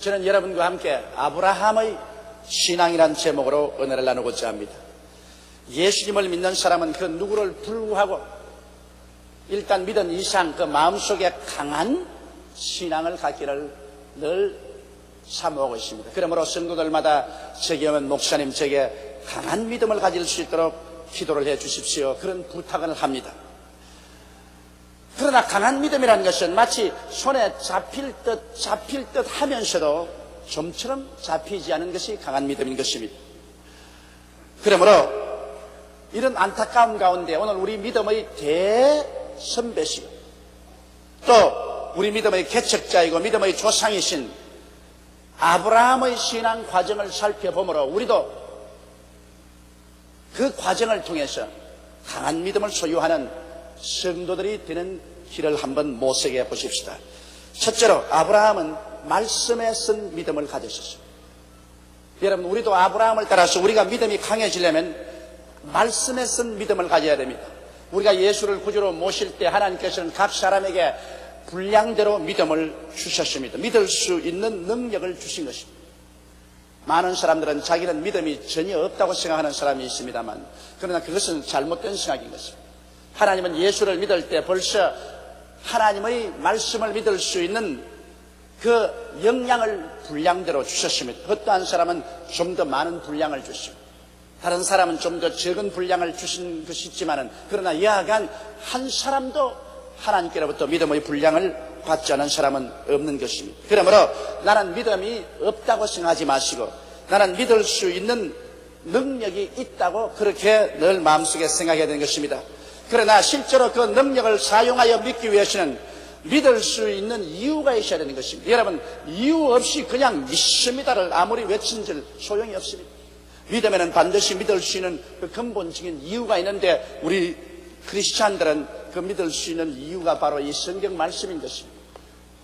저는 여러분과 함께 아브라함의 신앙이란 제목으로 은혜를 나누고자 합니다. 예수님을 믿는 사람은 그 누구를 불구하고 일단 믿은 이상 그 마음속에 강한 신앙을 갖기를 늘 사모하고 있습니다. 그러므로 성도들마다 제게 오면 목사님 제게 강한 믿음을 가질 수 있도록 기도를 해 주십시오. 그런 부탁을 합니다. 그러나 강한 믿음이라는 것은 마치 손에 잡힐 듯 하면서도 좀처럼 잡히지 않은 것이 강한 믿음인 것입니다. 그러므로 이런 안타까움 가운데 오늘 우리 믿음의 대선배시고 또 우리 믿음의 개척자이고 믿음의 조상이신 아브라함의 신앙 과정을 살펴보므로 우리도 그 과정을 통해서 강한 믿음을 소유하는 성도들이 되는 길을 한번 모색해 보십시다. 첫째로 아브라함은 말씀에 쓴 믿음을 가졌었습니다. 여러분, 우리도 아브라함을 따라서 우리가 믿음이 강해지려면 말씀에 쓴 믿음을 가져야 됩니다. 우리가 예수를 구주로 모실 때 하나님께서는 각 사람에게 분량대로 믿음을 주셨습니다. 믿을 수 있는 능력을 주신 것입니다. 많은 사람들은 자기는 믿음이 전혀 없다고 생각하는 사람이 있습니다만, 그러나 그것은 잘못된 생각인 것입니다. 하나님은 예수를 믿을 때 벌써 하나님의 말씀을 믿을 수 있는 그 역량을 분량대로 주셨습니다. 어떠한 사람은 좀 더 많은 분량을 주시고 다른 사람은 좀 더 적은 분량을 주신 것이 있지만은, 그러나 여하간 한 사람도 하나님께로부터 믿음의 분량을 받지 않은 사람은 없는 것입니다. 그러므로 나는 믿음이 없다고 생각하지 마시고 나는 믿을 수 있는 능력이 있다고 그렇게 늘 마음속에 생각해야 되는 것입니다. 그러나 실제로 그 능력을 사용하여 믿기 위해서는 믿을 수 있는 이유가 있어야 되는 것입니다. 여러분, 이유 없이 그냥 믿습니다를 아무리 외친들 소용이 없습니다. 믿음에는 반드시 믿을 수 있는 그 근본적인 이유가 있는데 우리 크리스찬들은 그 믿을 수 있는 이유가 바로 이 성경 말씀인 것입니다.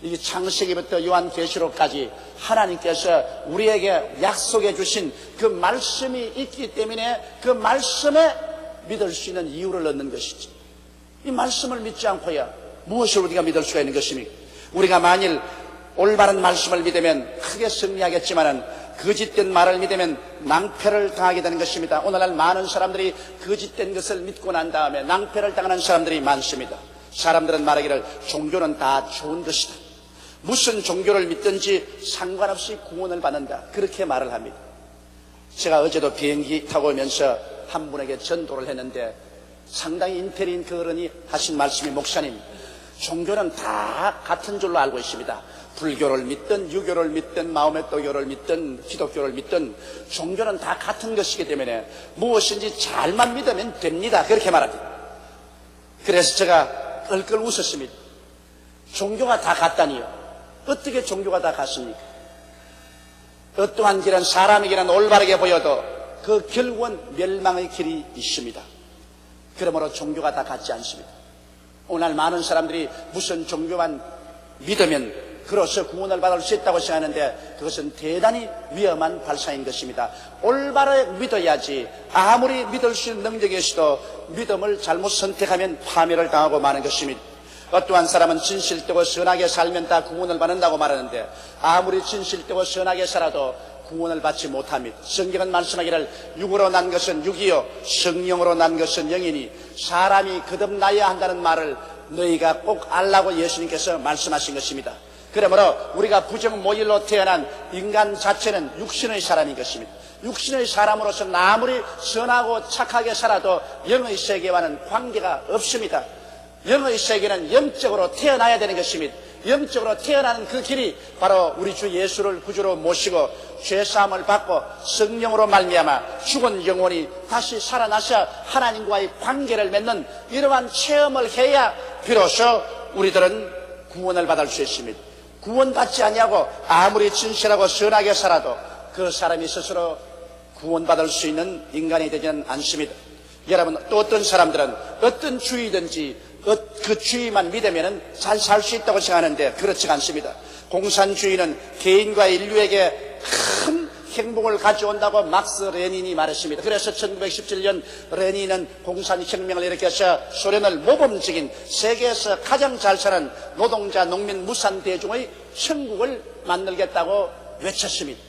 이 창세기부터 요한계시록까지 하나님께서 우리에게 약속해 주신 그 말씀이 있기 때문에 그 말씀에 믿을 수 있는 이유를 얻는 것이지, 이 말씀을 믿지 않고야 무엇을 우리가 믿을 수가 있는 것입니까? 우리가 만일 올바른 말씀을 믿으면 크게 승리하겠지만은 거짓된 말을 믿으면 낭패를 당하게 되는 것입니다. 오늘날 많은 사람들이 거짓된 것을 믿고 난 다음에 낭패를 당하는 사람들이 많습니다. 사람들은 말하기를 종교는 다 좋은 것이다, 무슨 종교를 믿든지 상관없이 구원을 받는다, 그렇게 말을 합니다. 제가 어제도 비행기 타고 오면서 한 분에게 전도를 했는데 상당히 인텔인 그 어른이 하신 말씀이, 목사님, 종교는 다 같은 줄로 알고 있습니다. 불교를 믿든 유교를 믿든 마호메토교를 믿든 기독교를 믿든 종교는 다 같은 것이기 때문에 무엇인지 잘만 믿으면 됩니다, 그렇게 말합니다. 그래서 제가 껄껄 웃었습니다. 종교가 다 같다니요? 어떻게 종교가 다 같습니까? 어떠한 길은 사람에게는 올바르게 보여도 그 결국은 멸망의 길이 있습니다. 그러므로 종교가 다 같지 않습니다. 오늘 많은 사람들이 무슨 종교만 믿으면 그로서 구원을 받을 수 있다고 생각하는데 그것은 대단히 위험한 발상인 것입니다. 올바르게 믿어야지. 아무리 믿을 수 있는 능력이 있어도 믿음을 잘못 선택하면 파멸을 당하고 마는 것입니다. 어떠한 사람은 진실되고 선하게 살면 다 구원을 받는다고 말하는데 아무리 진실되고 선하게 살아도 구원을 받지 못합니다. 성경은 말씀하기를 육으로 난 것은 육이요 성령으로 난 것은 영이니 사람이 거듭나야 한다는 말을 너희가 꼭 알라고 예수님께서 말씀하신 것입니다. 그러므로 우리가 부정모일로 태어난 인간 자체는 육신의 사람인 것입니다. 육신의 사람으로서는 아무리 선하고 착하게 살아도 영의 세계와는 관계가 없습니다. 영의 세계는 영적으로 태어나야 되는 것입니다. 영적으로 태어나는 그 길이 바로 우리 주 예수를 구주로 모시고 죄사함을 받고 성령으로 말미암아 죽은 영혼이 다시 살아나서 하나님과의 관계를 맺는 이러한 체험을 해야 비로소 우리들은 구원을 받을 수 있습니다. 구원받지 아니하고 아무리 진실하고 선하게 살아도 그 사람이 스스로 구원받을 수 있는 인간이 되지는 않습니다. 여러분, 또 어떤 사람들은 어떤 주의든지 그 주의만 믿으면 잘 살 수 있다고 생각하는데 그렇지가 않습니다. 공산주의는 개인과 인류에게 큰 행복을 가져온다고 막스 레닌이 말했습니다. 그래서 1917년 레닌은 공산혁명을 일으켜서 소련을 모범적인 세계에서 가장 잘 사는 노동자, 농민, 무산 대중의 천국을 만들겠다고 외쳤습니다.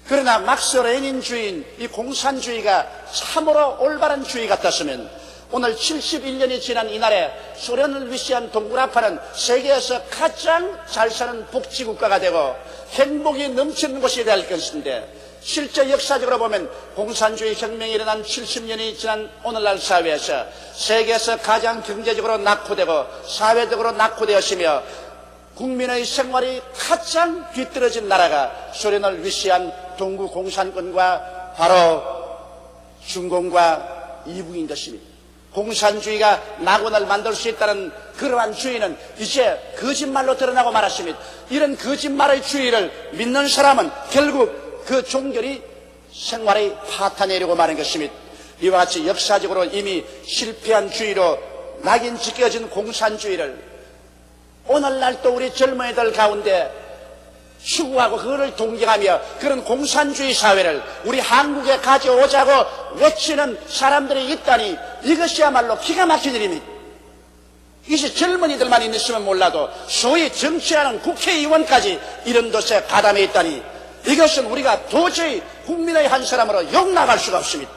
그러나 막스 레닌주의인 이 공산주의가 참으로 올바른 주의 같았으면 오늘 71년이 지난 이날에 소련을 위시한 동구라파는 세계에서 가장 잘 사는 복지국가가 되고 행복이 넘치는 곳이 될 것인데, 실제 역사적으로 보면 공산주의 혁명이 일어난 70년이 지난 오늘날 사회에서 세계에서 가장 경제적으로 낙후되고 사회적으로 낙후되었으며 국민의 생활이 가장 뒤떨어진 나라가 소련을 위시한 동구 공산권과 바로 중공과 이북인 것입니다. 공산주의가 낙원을 만들 수 있다는 그러한 주의는 이제 거짓말로 드러나고 말았습니다. 이런 거짓말의 주의를 믿는 사람은 결국 그 종결이 생활의 파탄에 이르고 마는 것입니다. 이와 같이 역사적으로 이미 실패한 주의로 낙인 찍혀진 공산주의를 오늘날 또 우리 젊은이들 가운데 추구하고 그거를 동경하며 그런 공산주의 사회를 우리 한국에 가져오자고 외치는 사람들이 있다니, 이것이야말로 기가 막힌 일입니다. 이것이 젊은이들만 있으면 몰라도 소위 정치하는 국회의원까지 이런 곳에 가담해 있다니, 이것은 우리가 도저히 국민의 한 사람으로 용납할 수가 없습니다.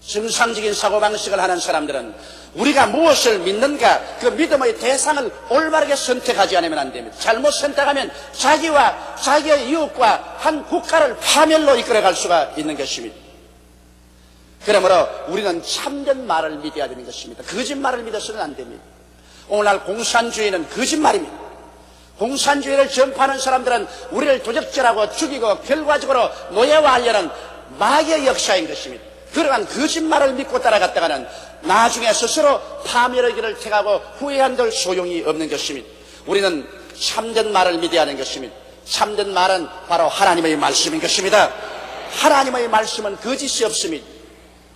정상적인 사고방식을 하는 사람들은 우리가 무엇을 믿는가 그 믿음의 대상을 올바르게 선택하지 않으면 안 됩니다. 잘못 선택하면 자기와 자기의 이웃과 한 국가를 파멸로 이끌어갈 수가 있는 것입니다. 그러므로 우리는 참된 말을 믿어야 되는 것입니다. 거짓말을 믿어서는 안 됩니다. 오늘날 공산주의는 거짓말입니다. 공산주의를 전파하는 사람들은 우리를 도적질하고 죽이고 결과적으로 노예화하려는 마귀의 역사인 것입니다. 그러한 거짓말을 믿고 따라갔다가는 나중에 스스로 파멸의 길을 택하고 후회한들 소용이 없는 것입니다. 우리는 참된 말을 믿어야 하는 것입니다. 참된 말은 바로 하나님의 말씀인 것입니다. 하나님의 말씀은 거짓이 없습니다.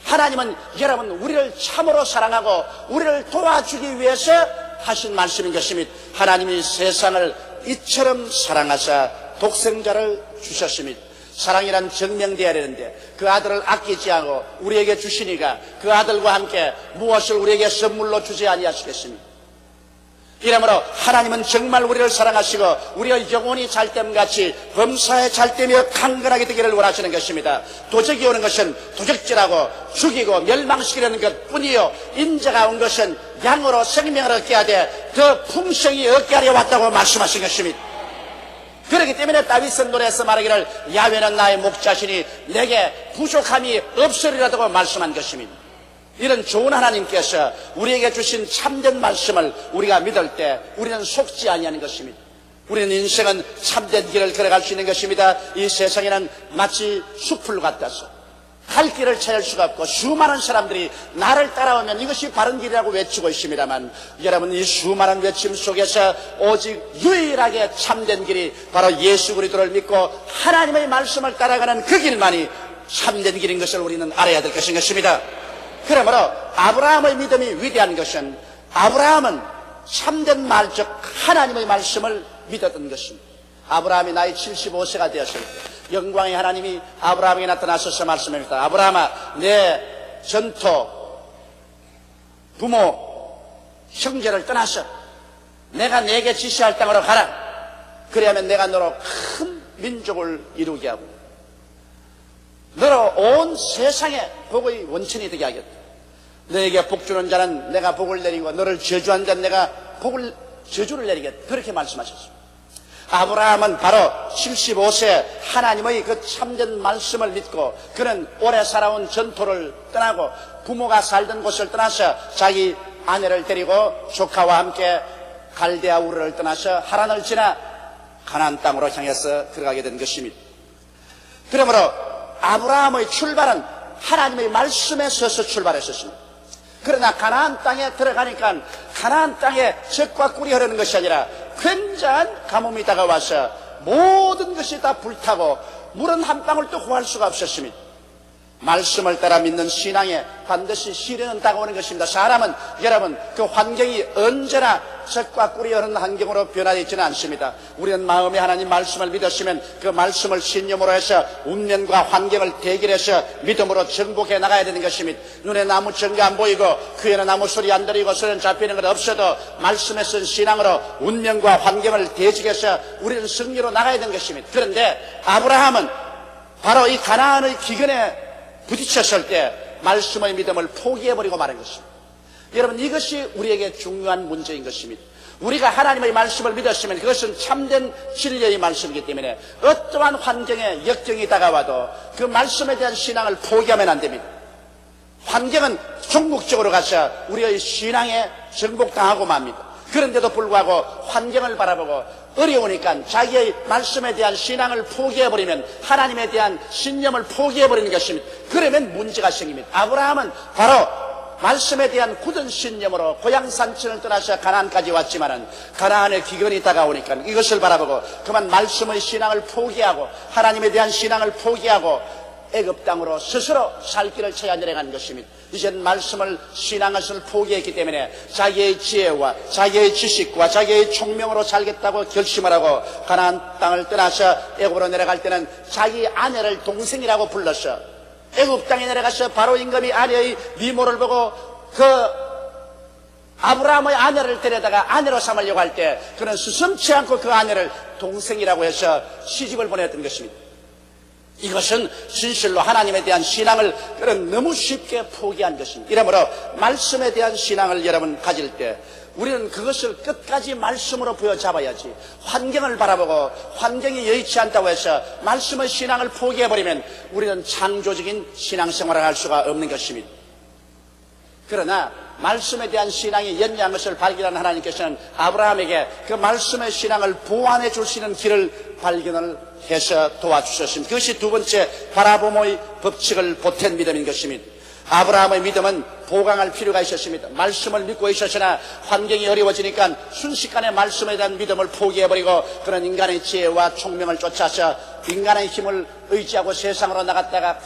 하나님은 여러분 우리를 참으로 사랑하고 우리를 도와주기 위해서 하신 말씀인 것입니다. 하나님이 세상을 이처럼 사랑하사 독생자를 주셨습니다. 사랑이란 증명되어야 되는데 그 아들을 아끼지 않고 우리에게 주시니까 그 아들과 함께 무엇을 우리에게 선물로 주지 아니하시겠습니까? 이러므로 하나님은 정말 우리를 사랑하시고 우리의 영혼이 잘됨같이 범사에 잘되며 강건하게 되기를 원하시는 것입니다. 도적이 오는 것은 도적질하고 죽이고 멸망시키려는 것뿐이요, 인자가 온 것은 양으로 생명을 얻게 하되 더 풍성히 얻게 하려 왔다고 말씀하신 것입니다. 그렇기 때문에 다윗은 노래에서 말하기를 야훼는 나의 목자시니 내게 부족함이 없으리라고 말씀한 것입니다. 이런 좋은 하나님께서 우리에게 주신 참된 말씀을 우리가 믿을 때 우리는 속지 아니하는 것입니다. 우리는 인생은 참된 길을 걸어갈 수 있는 것입니다. 이 세상에는 마치 숲을 같아서 갈 길을 찾을 수가 없고 수많은 사람들이 나를 따라오면 이것이 바른 길이라고 외치고 있습니다만, 여러분 이 수많은 외침 속에서 오직 유일하게 참된 길이 바로 예수 그리스도를 믿고 하나님의 말씀을 따라가는 그 길만이 참된 길인 것을 우리는 알아야 될 것입니다. 그러므로 아브라함의 믿음이 위대한 것은 아브라함은 참된 말, 즉 하나님의 말씀을 믿었던 것입니다. 아브라함이 나이 75세가 되었을 때 영광의 하나님이 아브라함에게 나타나셔서 말씀합니다. 아브라함아, 내 전토, 부모, 형제를 떠나서 내가 내게 지시할 땅으로 가라. 그래야면 내가 너로 큰 민족을 이루게 하고 너로 온 세상에 복의 원천이 되게 하겠다. 너에게 복 주는 자는 내가 복을 내리고 너를 저주한 자는 내가 저주를 내리겠다. 그렇게 말씀하셨습니다. 아브라함은 바로 75세 하나님의 그 참된 말씀을 믿고 그는 오래 살아온 전토를 떠나고 부모가 살던 곳을 떠나서 자기 아내를 데리고 조카와 함께 갈대아 우르를 떠나서 하란을 지나 가나안 땅으로 향해서 들어가게 된 것입니다. 그러므로 아브라함의 출발은 하나님의 말씀에 서서 출발했었습니다. 그러나 가나안 땅에 들어가니까 가나안 땅에 젖과 꿀이 흐르는 것이 아니라 굉장한 가뭄이 다가와서 모든 것이 다 불타고 물은 한 방울도 구할 수가 없었습니다. 말씀을 따라 믿는 신앙에 반드시 시련은 다가오는 것입니다. 사람은 여러분 그 환경이 언제나 젖과 꿀이 흐르는 환경으로 변화되어 있지는 않습니다. 우리는 마음에 하나님 말씀을 믿었으면 그 말씀을 신념으로 해서 운명과 환경을 대결해서 믿음으로 정복해 나가야 되는 것입니다. 눈에 나무 전가 안 보이고 귀에는 아무 소리 안 들리고 소리는 잡히는 것 없어도 말씀에 쓴 신앙으로 운명과 환경을 대적해서 우리는 승리로 나가야 되는 것입니다. 그런데 아브라함은 바로 이 가나안의 기근에 부딪혔을 때 말씀의 믿음을 포기해버리고 말한 것입니다. 여러분 이것이 우리에게 중요한 문제인 것입니다. 우리가 하나님의 말씀을 믿었으면 그것은 참된 진리의 말씀이기 때문에 어떠한 환경에 역경이 다가와도 그 말씀에 대한 신앙을 포기하면 안 됩니다. 환경은 종국적으로 가서 우리의 신앙에 정복당하고 맙니다. 그런데도 불구하고 환경을 바라보고 어려우니까 자기의 말씀에 대한 신앙을 포기해버리면 하나님에 대한 신념을 포기해버리는 것입니다. 그러면 문제가 생깁니다. 아브라함은 바로 말씀에 대한 굳은 신념으로 고향 산천을 떠나서 가나안까지 왔지만은 가나안의 기근이 다가오니까 이것을 바라보고 그만 말씀의 신앙을 포기하고 하나님에 대한 신앙을 포기하고 애굽 땅으로 스스로 살 길을 찾아 내려간 것입니다. 이젠 말씀을 신앙을 포기했기 때문에 자기의 지혜와 자기의 지식과 자기의 총명으로 살겠다고 결심을 하고 가나안 땅을 떠나서 애굽으로 내려갈 때는 자기 아내를 동생이라고 불렀어. 애굽 땅에 내려가서 바로 임금이 아내의 미모를 보고 그 아브라함의 아내를 데려다가 아내로 삼으려고 할 때 그는 스승치 않고 그 아내를 동생이라고 해서 시집을 보냈던 것입니다. 이것은 진실로 하나님에 대한 신앙을 그는 너무 쉽게 포기한 것입니다. 이러므로 말씀에 대한 신앙을 여러분 가질 때 우리는 그것을 끝까지 말씀으로 부여잡아야지 환경을 바라보고 환경이 여의치 않다고 해서 말씀의 신앙을 포기해버리면 우리는 창조적인 신앙생활을 할 수가 없는 것입니다. 그러나 말씀에 대한 신앙이 연약한 것을 발견한 하나님께서는 아브라함에게 그 말씀의 신앙을 보완해 줄 수 있는 길을 발견을 해서 도와주셨습니다. 그것이 두 번째 바라봄의 법칙을 보탠 믿음인 것입니다. 아브라함의 믿음은 보강할 필요가 있었습니다. 말씀을 믿고 있었으나 환경이 어려워지니까 순식간에 말씀에 대한 믿음을 포기해버리고 그런 인간의 지혜와 총명을 쫓아서 인간의 힘을 의지하고 세상으로 나갔다가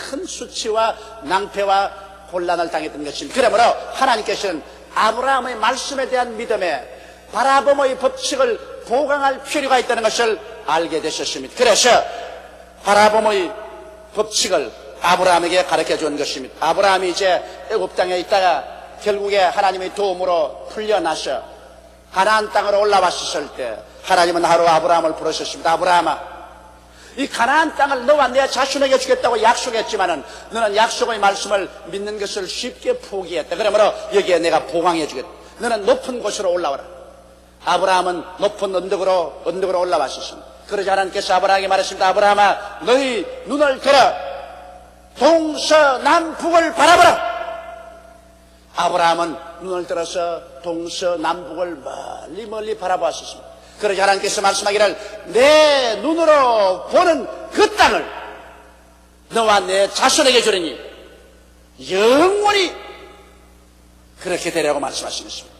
큰 수치와 낭패와 혼란을 당했던 것입니다. 그러므로 하나님께서는 아브라함의 말씀에 대한 믿음에 바라봄의 법칙을 보강할 필요가 있다는 것을 알게 되셨습니다. 그래서 바라봄의 법칙을 아브라함에게 가르쳐 준 것입니다. 아브라함이 이제 애굽 땅에 있다가 결국에 하나님의 도움으로 풀려나서 가나안 땅으로 올라왔을 때 하나님은 하루 아브라함을 부르셨습니다. 아브라함아, 이 가나안 땅을 너와 내 자손에게 주겠다고 약속했지만은 너는 약속의 말씀을 믿는 것을 쉽게 포기했다. 그러므로 여기에 내가 보강해 주겠다. 너는 높은 곳으로 올라와라. 아브라함은 높은 언덕으로 올라왔었습니다. 그러자 하나님께서 아브라함에게 말했습니다. 아브라함아, 너희 눈을 들어 동서남북을 바라보라. 아브라함은 눈을 들어서 동서남북을 멀리 바라보았습니다. 그러자 하나님께서 말씀하기를 내 눈으로 보는 그 땅을 너와 내 자손에게 주리니 영원히 그렇게 되라고 말씀하신 것입니다.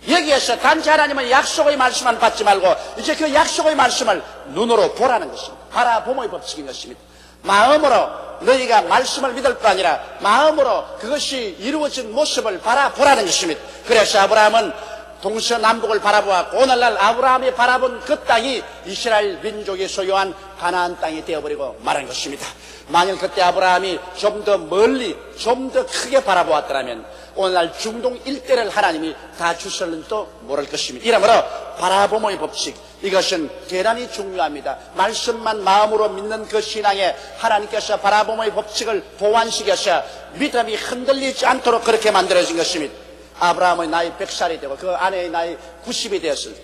여기에서 단지 하나님은 약속의 말씀만 받지 말고 이제 그 약속의 말씀을 눈으로 보라는 것입니다. 바라봄의 법칙인 것입니다. 마음으로 너희가 말씀을 믿을 뿐 아니라 마음으로 그것이 이루어진 모습을 바라보라는 것입니다. 그래서 아브라함은 동서남북을 바라보았고 오늘날 아브라함이 바라본 그 땅이 이스라엘 민족이 소유한 가나안 땅이 되어버리고 말한 것입니다. 만일 그때 아브라함이 좀 더 멀리 좀 더 크게 바라보았더라면 오늘날 중동 일대를 하나님이 다 주실는지도 모를 것입니다. 이러므로 바라봄의 법칙, 이것은 대단히 중요합니다. 말씀만 마음으로 믿는 그 신앙에 하나님께서 바라봄의 법칙을 보완시켜서 믿음이 흔들리지 않도록 그렇게 만들어진 것입니다. 아브라함의 나이 100살이 되고 그 아내의 나이 90이 되었을 때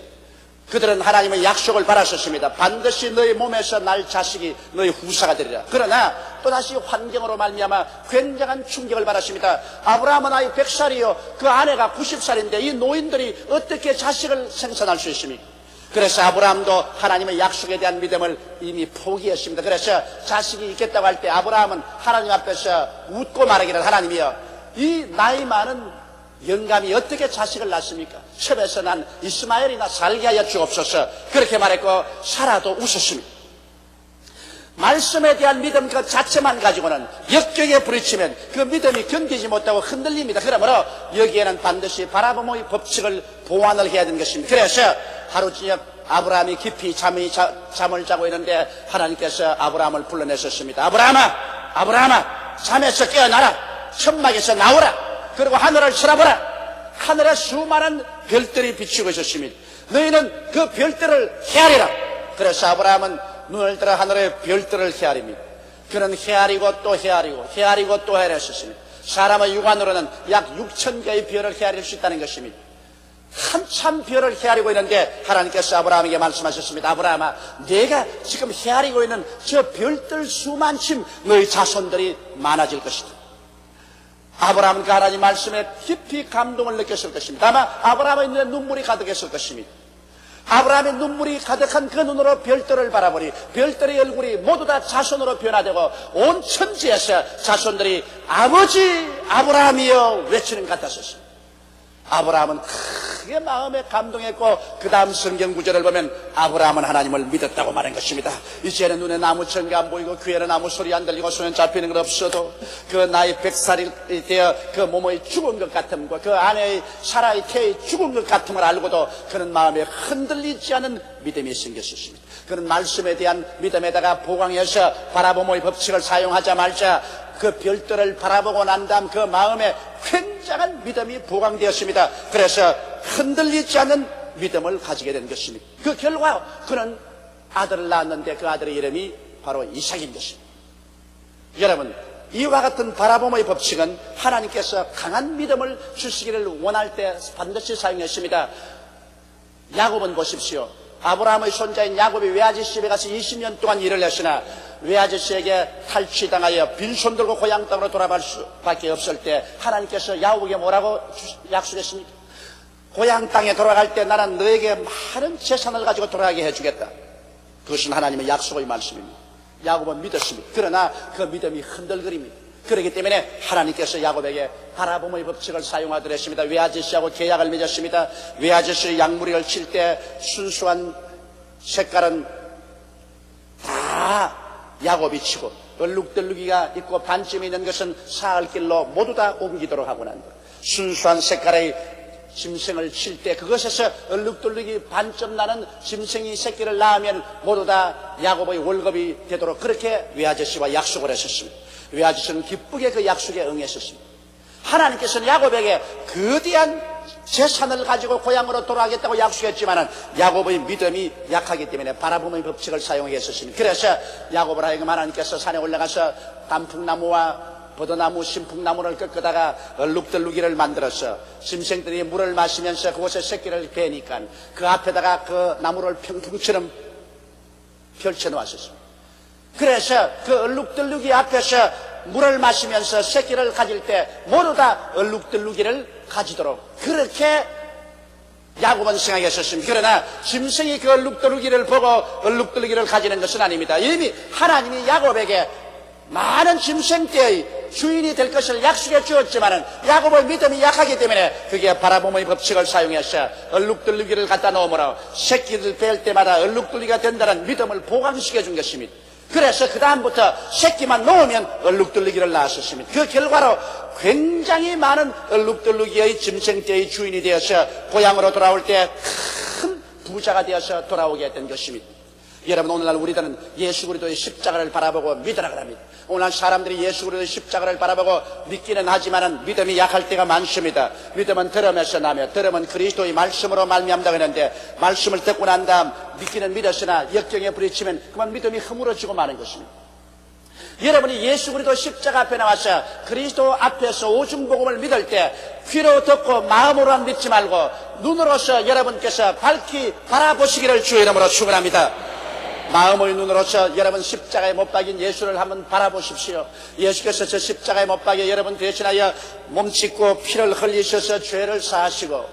그들은 하나님의 약속을 받았었습니다. 반드시 너희 몸에서 날 자식이 너희 후사가 되리라. 그러나 또다시 환경으로 말미암아 굉장한 충격을 받았습니다. 아브라함은 나이 100살이요 그 아내가 90살인데 이 노인들이 어떻게 자식을 생산할 수 있습니까? 그래서 아브라함도 하나님의 약속에 대한 믿음을 이미 포기했습니다. 그래서 자식이 있겠다고 할 때 아브라함은 하나님 앞에서 웃고 말하기를 하나님이여 이 나이 많은 영감이 어떻게 자식을 낳습니까? 첩에서 난 이스마엘이나 살게 하여 주옵소서. 그렇게 말했고 사라도 웃었습니다. 말씀에 대한 믿음 그 자체만 가지고는 역경에 부딪히면 그 믿음이 견디지 못하고 흔들립니다. 그러므로 여기에는 반드시 바라봄의 법칙을 보완을 해야 되는 것입니다. 그래서 하루 저녁 아브라함이 깊이 잠을 자고 있는데 하나님께서 아브라함을 불러내셨습니다. 아브라함아, 잠에서 깨어나라. 천막에서 나오라. 그리고 하늘을 쳐다보라. 하늘에 수많은 별들이 비추고 있었습니다. 너희는 그 별들을 헤아리라. 그래서 아브라함은 눈을 들어 하늘의 별들을 헤아립니다. 그는 헤아리고 또 헤아리고 헤아리고 또 헤아렸습니다. 사람의 육안으로는 약 6,000개의 별을 헤아릴 수 있다는 것입니다. 한참 별을 헤아리고 있는데 하나님께서 아브라함에게 말씀하셨습니다. 아브라함아, 내가 지금 헤아리고 있는 저 별들 수만큼 너희 자손들이 많아질 것이다. 아브라함은 그 하나님 말씀에 깊이 감동을 느꼈을 것입니다. 아마 아브라함의 눈에 눈물이 가득했을 것입니다. 아브라함의 눈물이 가득한 그 눈으로 별들을 바라보니 별들의 얼굴이 모두 다 자손으로 변화되고 온 천지에서 자손들이 아버지 아브라함이여 외치는 것 같았었습니다. 아브라함은 크게 마음에 감동했고 그 다음 성경 구절을 보면 아브라함은 하나님을 믿었다고 말한 것입니다. 이제는 눈에 나무천가 안 보이고 귀에는 아무 소리 안 들리고 손에 잡히는 건 없어도 그 나이 100살이 되어 그 몸의 죽은 것 같음과 그 아내의 사라의 태의 죽은 것 같음을 알고도 그는 마음에 흔들리지 않은 믿음이 생겼습니다. 그는 말씀에 대한 믿음에다가 보강해서 바라봄의 법칙을 사용하자마자 그 별들을 바라보고 난 다음 그 마음에 굉장한 믿음이 보강되었습니다. 그래서 흔들리지 않는 믿음을 가지게 된 것입니다. 그 결과 그는 아들을 낳았는데 그 아들의 이름이 바로 이삭인 것입니다. 여러분, 이와 같은 바라봄의 법칙은 하나님께서 강한 믿음을 주시기를 원할 때 반드시 사용했습니다. 야곱은 보십시오. 아브라함의 손자인 야곱이 외아저씨 집에 가서 20년 동안 일을 했으나 외아저씨에게 탈취당하여 빈손 들고 고향 땅으로 돌아갈 수밖에 없을 때 하나님께서 야곱에게 뭐라고 약속했습니까? 고향 땅에 돌아갈 때 나는 너에게 많은 재산을 가지고 돌아가게 해주겠다. 그것은 하나님의 약속의 말씀입니다. 야곱은 믿었습니다. 그러나 그 믿음이 흔들거립니다. 그렇기 때문에 하나님께서 야곱에게 바라봄의 법칙을 사용하도록 했습니다. 외아저씨하고 계약을 맺었습니다. 외아저씨 양무리를 칠 때 순수한 색깔은 다 야곱이 치고 얼룩덜룩이가 있고 반점이 있는 것은 사흘길로 모두 다 옮기도록 하고 난 것. 순수한 색깔의 짐승을 칠 때 그것에서 얼룩덜룩이 반점 나는 짐승이 새끼를 낳으면 모두 다 야곱의 월급이 되도록 그렇게 외아저씨와 약속을 했었습니다. 외아저씨는 기쁘게 그 약속에 응했었습니다. 하나님께서는 야곱에게 거대한 재산을 가지고 고향으로 돌아가겠다고 약속했지만 야곱의 믿음이 약하기 때문에 바라봄의 법칙을 사용했었습니다. 그래서 야곱을 하여금 하나님께서 산에 올라가서 단풍나무와 버드나무, 신풍나무를 꺾다가 얼룩덜룩이를 만들어서 짐승들이 물을 마시면서 그곳에 새끼를 베니까 그 앞에다가 그 나무를 평풍처럼 펼쳐놓았었습니다. 그래서 그 얼룩덜룩이 앞에서 물을 마시면서 새끼를 가질 때 모두 다 얼룩덜룩이를 가지도록 그렇게 야곱은 생각했었습니다. 그러나 짐승이 그 얼룩덜룩이를 보고 얼룩덜룩이를 가지는 것은 아닙니다. 이미 하나님이 야곱에게 많은 짐승떼의 주인이 될 것을 약속해 주었지만 야곱의 믿음이 약하기 때문에 그게 바라봄의 법칙을 사용해서 얼룩덜룩이를 갖다 놓으므로 새끼를 뺄 때마다 얼룩덜룩이가 된다는 믿음을 보강시켜 준 것입니다. 그래서 그 다음부터 새끼만 놓으면 얼룩덜룩이를 낳았었습니다. 그 결과로 굉장히 많은 얼룩덜룩이의 짐승떼의 주인이 되어서 고향으로 돌아올 때 큰 부자가 되어서 돌아오게 된 것입니다. 여러분, 오늘날 우리들은 예수 그리스도의 십자가를 바라보고 믿으라 그럽니다. 오늘날 사람들이 예수 그리스도의 십자가를 바라보고 믿기는 하지만 믿음이 약할 때가 많습니다. 믿음은 들음에서 나며 들음은 그리스도의 말씀으로 말미암다 그랬는데 말씀을 듣고 난 다음 믿기는 믿었으나 역경에 부딪히면 그만 믿음이 허물어지고 마는 것입니다. 여러분이 예수 그리스도 십자가 앞에 나와서 그리스도 앞에서 오중복음을 믿을 때 귀로 듣고 마음으로만 믿지 말고 눈으로서 여러분께서 밝히 바라보시기를 주의 이름으로 축원합니다. 마음의 눈으로서 여러분 십자가에 못 박인 예수를 한번 바라보십시오. 예수께서 저 십자가에 못 박여 여러분 대신하여 몸짓고 피를 흘리셔서 죄를 사하시고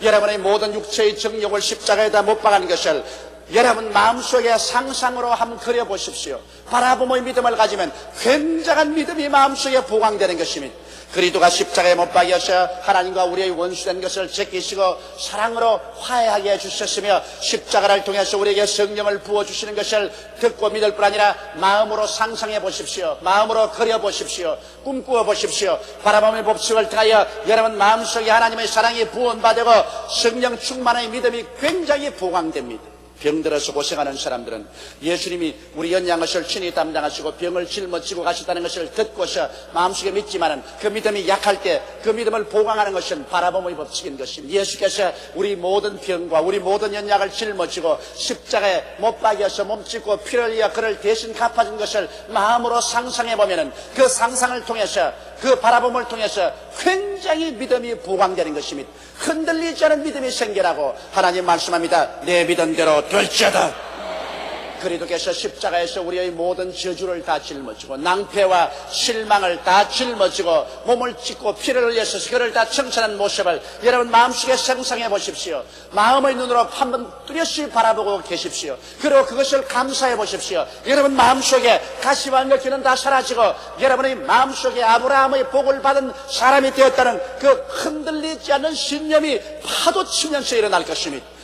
여러분의 모든 육체의 정욕을 십자가에다 못 박은 것을 여러분 마음속에 상상으로 한번 그려보십시오. 바라봄의 믿음을 가지면 굉장한 믿음이 마음속에 보강되는 것입니다. 그리스도가 십자가에 못 박여서 하나님과 우리의 원수된 것을 제끼시고 사랑으로 화해하게 해주셨으며 십자가를 통해서 우리에게 성령을 부어주시는 것을 듣고 믿을 뿐 아니라 마음으로 상상해 보십시오. 마음으로 그려보십시오. 꿈꾸어 보십시오. 바라봄의 법칙을 통하여 여러분 마음속에 하나님의 사랑이 부원받고 성령 충만의 믿음이 굉장히 보강됩니다. 병들어서 고생하는 사람들은 예수님이 우리 연약한 것을 친히 담당하시고 병을 짊어지고 가셨다는 것을 듣고서 마음속에 믿지만은 그 믿음이 약할 때 그 믿음을 보강하는 것은 바라봄의 법칙인 것입니다. 예수께서 우리 모든 병과 우리 모든 연약을 짊어지고 십자가에 못 박여서 몸짓고 피를 흘려 그를 대신 갚아준 것을 마음으로 상상해 보면은 그 상상을 통해서 그 바라봄을 통해서 굉장히 믿음이 보강되는 것입니다. 흔들리지 않은 믿음이 생겨나고 하나님 말씀합니다. 내 믿은 대로 될지어다. 그리스도께서 십자가에서 우리의 모든 저주를 다 짊어지고 낭패와 실망을 다 짊어지고 몸을 찢고 피를 흘려서 그를 다 청산한 모습을 여러분 마음속에 상상해 보십시오. 마음의 눈으로 한번 뚜렷이 바라보고 계십시오. 그리고 그것을 감사해 보십시오. 여러분 마음속에 가시와 멸치는 다 사라지고 여러분의 마음속에 아브라함의 복을 받은 사람이 되었다는 그 흔들리지 않는 신념이 파도치면서 일어날 것입니다.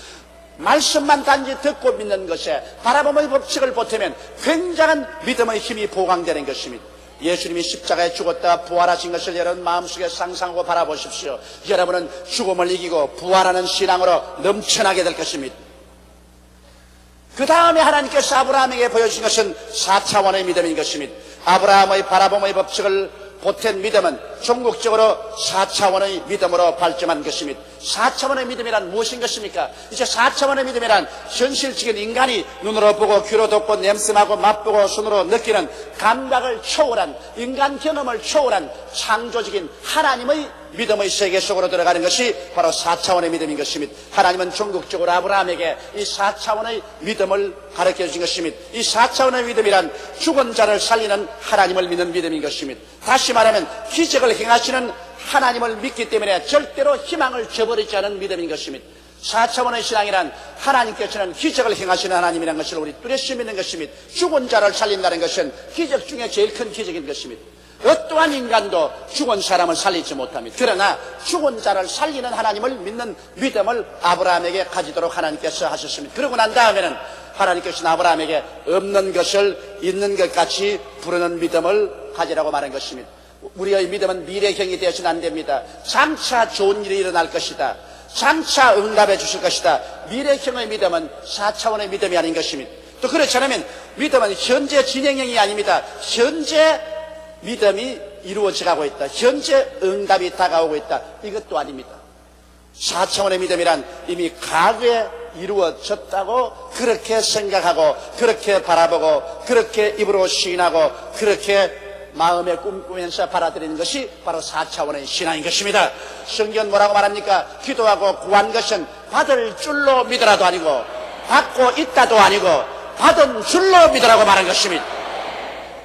말씀만 단지 듣고 믿는 것에 바라봄의 법칙을 보태면 굉장한 믿음의 힘이 보강되는 것입니다. 예수님이 십자가에 죽었다 부활하신 것을 여러분 마음속에 상상하고 바라보십시오. 여러분은 죽음을 이기고 부활하는 신앙으로 넘쳐나게 될 것입니다. 그 다음에 하나님께서 아브라함에게 보여주신 것은 4차원의 믿음인 것입니다. 아브라함의 바라봄의 법칙을 보탠 믿음은 종국적으로 4차원의 믿음으로 발전한 것입니다. 4차원의 믿음이란 무엇인 것입니까? 이제 4차원의 믿음이란 현실적인 인간이 눈으로 보고 귀로 듣고 냄새나고 맛보고 손으로 느끼는 감각을 초월한 인간 경험을 초월한 창조적인 하나님의 믿음의 세계 속으로 들어가는 것이 바로 4차원의 믿음인 것입니다. 하나님은 종국적으로 아브라함에게 이 4차원의 믿음을 가르쳐 주신 것입니다. 이 4차원의 믿음이란 죽은 자를 살리는 하나님을 믿는 믿음인 것입니다. 다시 말하면 기적을 행하시는 하나님을 믿기 때문에 절대로 희망을 저버리지 않은 믿음인 것입니다. 4차원의 신앙이란 하나님께서는 기적을 행하시는 하나님이라는 것을 우리 뚜렷이 믿는 것입니다. 죽은 자를 살린다는 것은 기적 중에 제일 큰 기적인 것입니다. 어떠한 인간도 죽은 사람을 살리지 못합니다. 그러나 죽은 자를 살리는 하나님을 믿는 믿음을 아브라함에게 가지도록 하나님께서 하셨습니다. 그러고 난 다음에는 하나님께서는 아브라함에게 없는 것을 있는 것 같이 부르는 믿음을 가지라고 말한 것입니다. 우리의 믿음은 미래형이 되어서는 안 됩니다. 장차 좋은 일이 일어날 것이다. 장차 응답해 주실 것이다. 미래형의 믿음은 4차원의 믿음이 아닌 것입니다. 또 그렇지 않으면 믿음은 현재 진행형이 아닙니다. 현재 믿음이 이루어져 가고 있다. 현재 응답이 다가오고 있다. 이것도 아닙니다. 4차원의 믿음이란 이미 과거에 이루어졌다고 그렇게 생각하고 그렇게 바라보고 그렇게 입으로 시인하고 그렇게 마음에 꿈꾸면서 받아들이는 것이 바로 4차원의 신앙인 것입니다. 성경 뭐라고 말합니까? 기도하고 구한 것은 받을 줄로 믿으라도 아니고 받고 있다도 아니고 받은 줄로 믿으라고 말한 것입니다.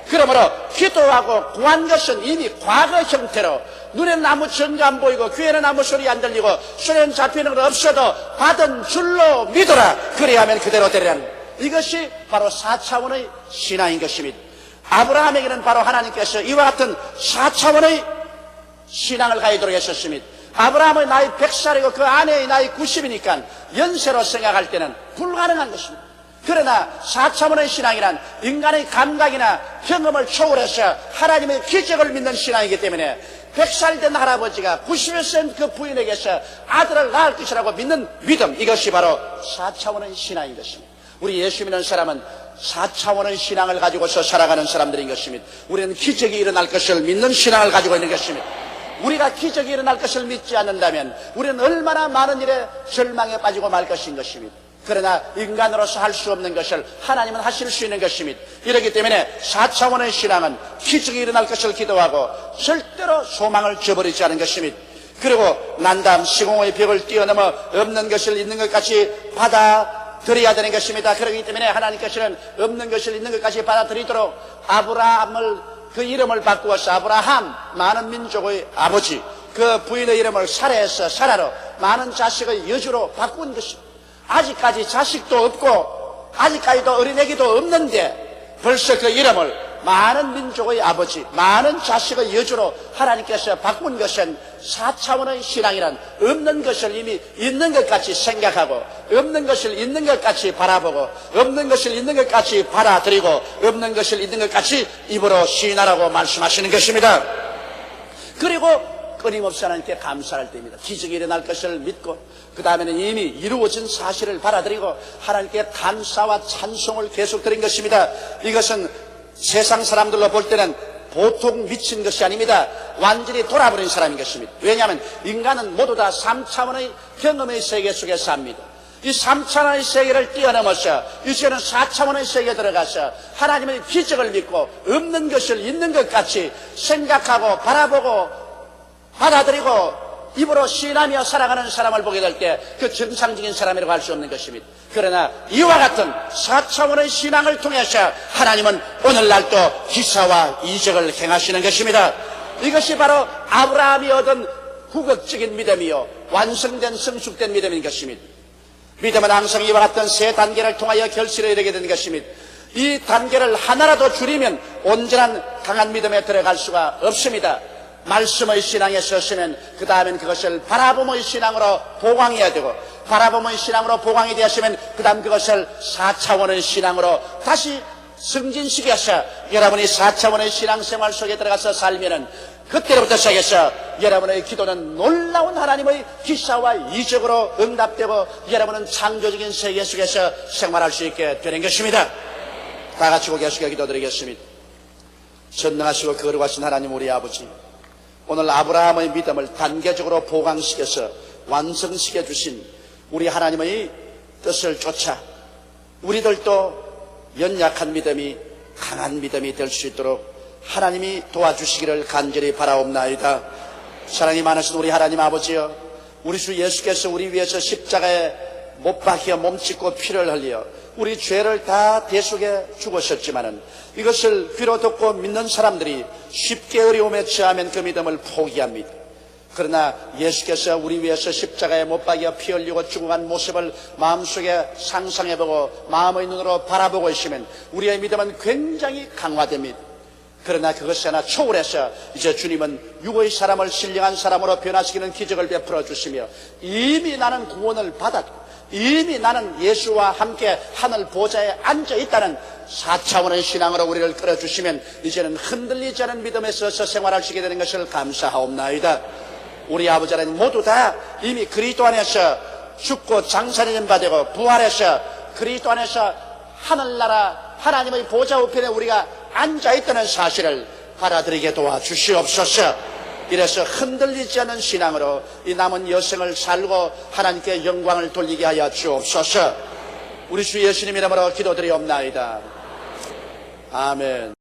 그러므로 기도하고 구한 것은 이미 과거 형태로 눈에는 아무 증거 안 보이고 귀에는 아무 소리 안 들리고 손에는 잡히는 건 없어도 받은 줄로 믿어라. 그래야 하면 그대로 되리라는 이것이 바로 4차원의 신앙인 것입니다. 아브라함에게는 바로 하나님께서 이와 같은 4차원의 신앙을 가지도록 하셨습니다. 아브라함의 나이 100살이고 그 아내의 나이 90이니까 연세로 생각할 때는 불가능한 것입니다. 그러나 4차원의 신앙이란 인간의 감각이나 경험을 초월해서 하나님의 기적을 믿는 신앙이기 때문에 100살 된 할아버지가 90여 살 그 부인에게서 아들을 낳을 것이라고 믿는 믿음, 이것이 바로 4차원의 신앙인 것입니다. 우리 예수 믿는 사람은 4차원의 신앙을 가지고서 살아가는 사람들인 것입니다. 우리는 기적이 일어날 것을 믿는 신앙을 가지고 있는 것입니다. 우리가 기적이 일어날 것을 믿지 않는다면 우리는 얼마나 많은 일에 절망에 빠지고 말 것인 것입니다. 그러나 인간으로서 할 수 없는 것을 하나님은 하실 수 있는 것입니다. 이렇기 때문에 4차원의 신앙은 기적이 일어날 것을 기도하고 절대로 소망을 저버리지 않은 것입니다. 그리고 난 다음 시공의 벽을 뛰어넘어 없는 것을 있는 것 같이 받아들여야 되는 것입니다. 그렇기 때문에 하나님께서는 없는 것을 있는 것까지 받아들이도록 아브라함을 그 이름을 바꾸어서 아브라함, 많은 민족의 아버지, 그 부인의 이름을 사라에서 사라로 많은 자식의 여주로 바꾼 것입니다. 아직까지 자식도 없고 아직까지도 어린애기도 없는데 벌써 그 이름을 많은 민족의 아버지, 많은 자식의 여주로 하나님께서 바꾼 것은 4차원의 신앙이란 없는 것을 이미 있는 것 같이 생각하고, 없는 것을 있는 것 같이 바라보고, 없는 것을 있는 것 같이 받아들이고, 없는 것을 있는 것 같이 입으로 시인하라고 말씀하시는 것입니다. 그리고 끊임없이 하나님께 감사할 때입니다. 기적이 일어날 것을 믿고, 그 다음에는 이미 이루어진 사실을 받아들이고 하나님께 감사와 찬송을 계속 드린 것입니다. 이것은 세상 사람들로 볼 때는 보통 미친 것이 아닙니다. 완전히 돌아버린 사람인 것입니다. 왜냐하면 인간은 모두 다 3차원의 경험의 세계 속에 삽니다. 이 3차원의 세계를 뛰어넘어서 이제는 4차원의 세계에 들어가서 하나님의 기적을 믿고 없는 것을 있는 것 같이 생각하고 바라보고 받아들이고 입으로 시인하며 살아가는 사람을 보게 될 때 그 정상적인 사람이라고 할 수 없는 것입니다. 그러나 이와 같은 4차원의 신앙을 통해서 하나님은 오늘날도 기사와 이적을 행하시는 것입니다. 이것이 바로 아브라함이 얻은 후극적인 믿음이요 완성된 성숙된 믿음인 것입니다. 믿음은 항상 이와 같은 세 단계를 통하여 결실을 이루게 되는 것입니다. 이 단계를 하나라도 줄이면 온전한 강한 믿음에 들어갈 수가 없습니다. 말씀의 신앙에 섰으면 그 다음엔 그것을 바라봄의 신앙으로 보강해야 되고, 바라봄의 신앙으로 보강이 되었으면 그 다음 그것을 4차원의 신앙으로 다시 승진시켜서 여러분이 4차원의 신앙생활 속에 들어가서 살면은 그때부터 시작해서 여러분의 기도는 놀라운 하나님의 기사와 이적으로 응답되고 여러분은 창조적인 세계 속에서 생활할 수 있게 되는 것입니다. 다 같이 고개 숙여 기도드리겠습니다. 전능하시고 거룩하신 하나님 우리 아버지, 오늘 아브라함의 믿음을 단계적으로 보강시켜서 완성시켜 주신 우리 하나님의 뜻을 쫓아 우리들도 연약한 믿음이 강한 믿음이 될 수 있도록 하나님이 도와주시기를 간절히 바라옵나이다. 사랑이 많으신 우리 하나님 아버지여, 우리 주 예수께서 우리 위해서 십자가에 못 박혀 몸짓고 피를 흘려 우리 죄를 다 대속해 죽으셨지만은 이것을 귀로 듣고 믿는 사람들이 쉽게 어려움에 처하면 그 믿음을 포기합니다. 그러나 예수께서 우리 위해서 십자가에 못 박여 피 흘리고 죽어간 모습을 마음속에 상상해보고 마음의 눈으로 바라보고 있으면 우리의 믿음은 굉장히 강화됩니다. 그러나 그것이 하나 초월해서 이제 주님은 육의 사람을 신령한 사람으로 변화시키는 기적을 베풀어 주시며 이미 나는 구원을 받았고 이미 나는 예수와 함께 하늘 보좌에 앉아 있다는 4차원의 신앙으로 우리를 끌어주시면 이제는 흔들리지 않은 믿음에 서서 생활할 수 있게 되는 것을 감사하옵나이다. 우리 아버지 하나님 모두 다 이미 그리스도 안에서 죽고 장사되는 바 되고 부활해서 그리스도 안에서 하늘나라 하나님의 보좌 우편에 우리가 앉아있다는 사실을 받아들이게 도와주시옵소서. 이래서 흔들리지 않은 신앙으로 이 남은 여생을 살고 하나님께 영광을 돌리게 하여 주옵소서. 우리 주 예수님 이름으로 기도드리옵나이다. 아멘.